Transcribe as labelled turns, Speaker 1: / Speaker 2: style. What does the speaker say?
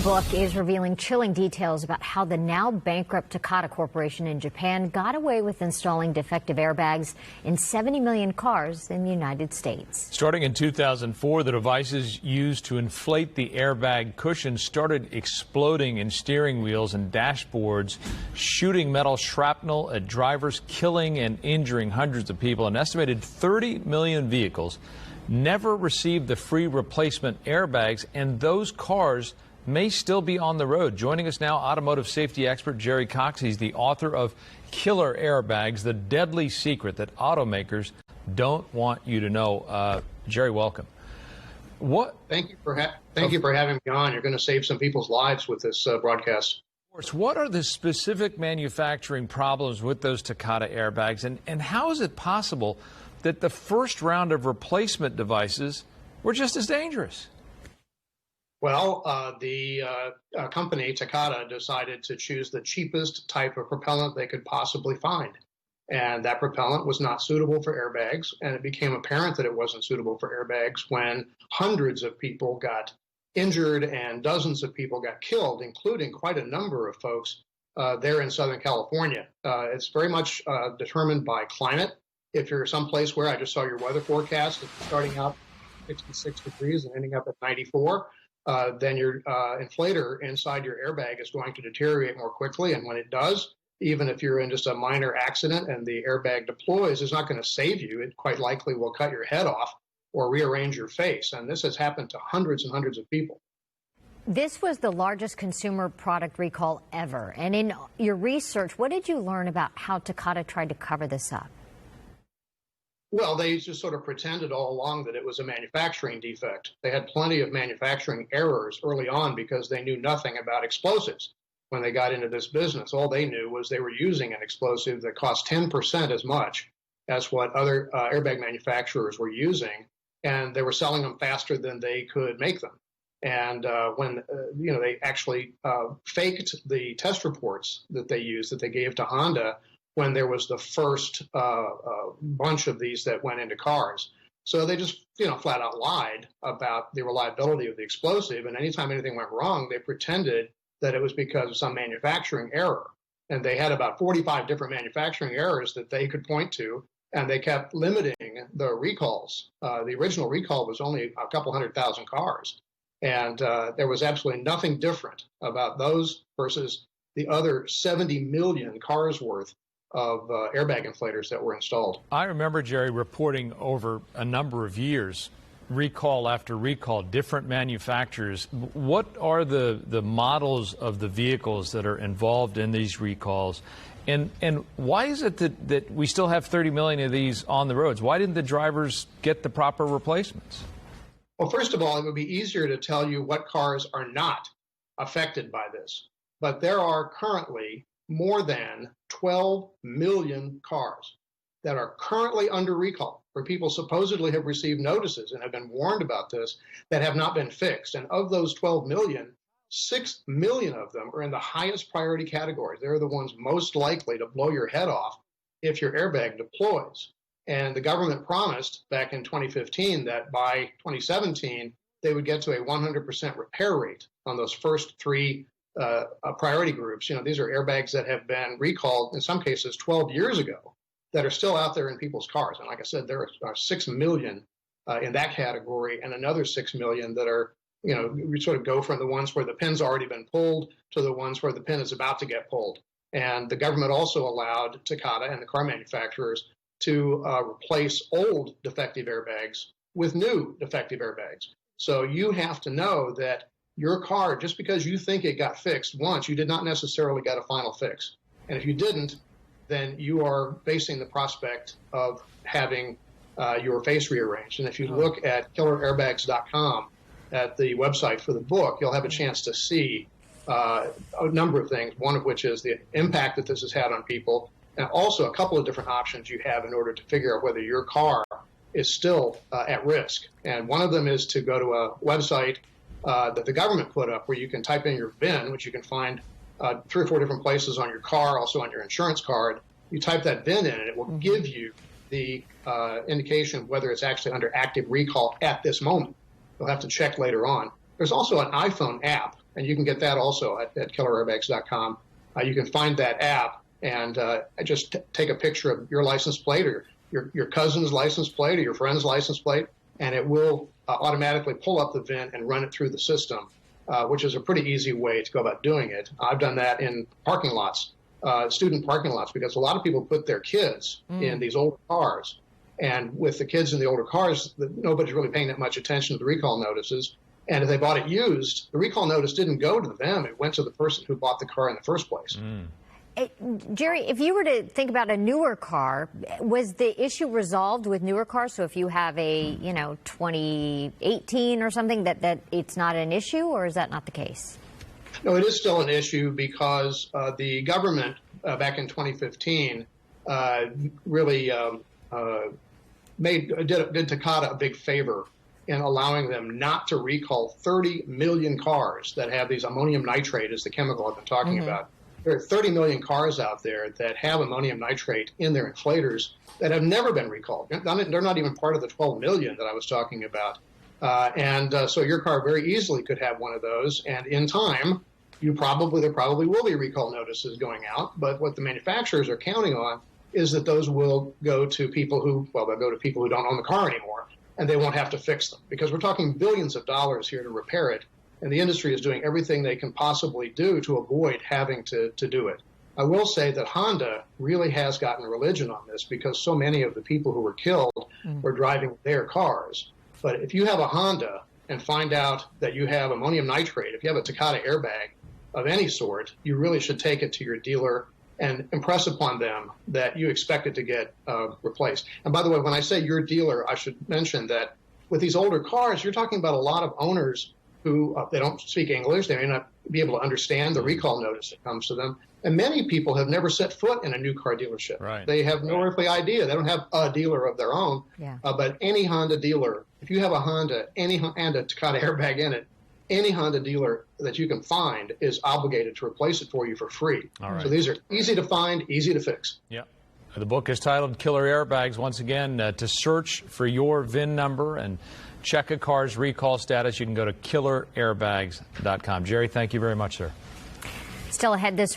Speaker 1: book is revealing chilling details about how the now bankrupt Takata Corporation in Japan got away with installing defective airbags in 70 million cars in the United States.
Speaker 2: Starting in 2004, the devices used to inflate the airbag cushions started exploding in steering wheels and dashboards, shooting metal shrapnel at drivers, killing and injuring hundreds of people. An estimated 30 million vehicles never received the free replacement airbags, and those cars may still be on the road. Joining us now, automotive safety expert Jerry Cox. He's the author of Killer Airbags, the Deadly Secret That Automakers Don't Want You to Know. Jerry, welcome.
Speaker 3: Thank you for having me on. You're going to save some people's lives with this broadcast.
Speaker 2: Of course. What are the specific manufacturing problems with those Takata airbags, and how is it possible that the first round of replacement devices were just as dangerous?
Speaker 3: Well, the company, Takata, decided to choose the cheapest type of propellant they could possibly find. And that propellant was not suitable for airbags, and it became apparent that it wasn't suitable for airbags when hundreds of people got injured and dozens of people got killed, including quite a number of folks there in Southern California. It's very much determined by climate. If you're someplace where I just saw your weather forecast, if you're starting out 66 degrees and ending up at 94, then your inflator inside your airbag is going to deteriorate more quickly. And when it does, even if you're in just a minor accident and the airbag deploys, it's not going to save you. It quite likely will cut your head off or rearrange your face. And this has happened to hundreds and hundreds of people.
Speaker 1: This was the largest consumer product recall ever. And in your research, what did you learn about how Takata tried to cover this up?
Speaker 3: Well, they just sort of pretended all along that it was a manufacturing defect. They had plenty of manufacturing errors early on because they knew nothing about explosives when they got into this business. All they knew was they were using an explosive that cost 10% as much as what other airbag manufacturers were using, and they were selling them faster than they could make them. And when they actually faked the test reports that they used, that they gave to Honda, when there was the first bunch of these that went into cars. So they just, flat out lied about the reliability of the explosive. And anytime anything went wrong, they pretended that it was because of some manufacturing error. And they had about 45 different manufacturing errors that they could point to, and they kept limiting the recalls. The original recall was only a couple 100,000 cars. And there was absolutely nothing different about those versus the other 70 million cars worth of airbag inflators that were installed.
Speaker 2: I remember, Jerry, reporting over a number of years, recall after recall, different manufacturers. What are the models of the vehicles that are involved in these recalls? And why is it that we still have 30 million of these on the roads? Why didn't the drivers get the proper replacements?
Speaker 3: Well, first of all, it would be easier to tell you what cars are not affected by this. But there are currently more than 12 million cars that are currently under recall, where people supposedly have received notices and have been warned about this, that have not been fixed. And of those 12 million, 6 million of them are in the highest priority categories. They're the ones most likely to blow your head off if your airbag deploys. And the government promised back in 2015 that by 2017, they would get to a 100% repair rate on those first three priority groups. These are airbags that have been recalled, in some cases, 12 years ago, that are still out there in people's cars. And like I said, there are 6 million in that category, and another 6 million that are, we sort of go from the ones where the pin's already been pulled to the ones where the pin is about to get pulled. And the government also allowed Takata and the car manufacturers to replace old defective airbags with new defective airbags. So you have to know that your car, just because you think it got fixed once, you did not necessarily get a final fix. And if you didn't, then you are facing the prospect of having your face rearranged. And if you look at killerairbags.com, at the website for the book, you'll have a chance to see a number of things, one of which is the impact that this has had on people, and also a couple of different options you have in order to figure out whether your car is still at risk. And one of them is to go to a website that the government put up where you can type in your VIN, which you can find 3 or 4 different places on your car, also on your insurance card. You type that VIN in, and it will give you the indication of whether it's actually under active recall at this moment. You'll have to check later on. There's also an iPhone app, and you can get that also at killerairbags.com. You can find that app and just take a picture of your license plate or your cousin's license plate or your friend's license plate, and it will automatically pull up the VIN and run it through the system, which is a pretty easy way to go about doing it. I've done that in parking lots, student parking lots, because a lot of people put their kids in these older cars. And with the kids in the older cars, nobody's really paying that much attention to the recall notices. And if they bought it used, the recall notice didn't go to them. It went to the person who bought the car in the first place.
Speaker 1: Jerry, if you were to think about a newer car, was the issue resolved with newer cars? So if you have a, 2018 or something, that it's not an issue, or is that not the case?
Speaker 3: No, it is still an issue because the government back in 2015 really did Takata a big favor in allowing them not to recall 30 million cars that have these ammonium nitrate, as the chemical I've been talking about. There are 30 million cars out there that have ammonium nitrate in their inflators that have never been recalled. They're not even part of the 12 million that I was talking about. So your car very easily could have one of those. And in time, there probably will be recall notices going out. But what the manufacturers are counting on is that those will go to people who don't own the car anymore, and they won't have to fix them, because we're talking billions of dollars here to repair it. And the industry is doing everything they can possibly do to avoid having to do it. I will say that Honda really has gotten religion on this, because so many of the people who were killed were driving their cars. But if you have a Honda and find out that you have ammonium nitrate, if you have a Takata airbag of any sort, you really should take it to your dealer and impress upon them that you expect it to get replaced. And by the way, when I say your dealer, I should mention that with these older cars, you're talking about a lot of owners who they don't speak English. They may not be able to understand the recall notice that comes to them. And many people have never set foot in a new car dealership.
Speaker 2: Right.
Speaker 3: They have no earthly idea. They don't have a dealer of their own. But any Honda dealer, if you have a Honda and a Takata airbag in it, any Honda dealer that you can find is obligated to replace it for you for free.
Speaker 2: All right.
Speaker 3: So these are easy to find, easy to fix.
Speaker 2: Yeah. The book is titled Killer Airbags. Once again, to search for your VIN number and check a car's recall status, you can go to killerairbags.com. Jerry, thank you very much, sir.
Speaker 1: Still ahead this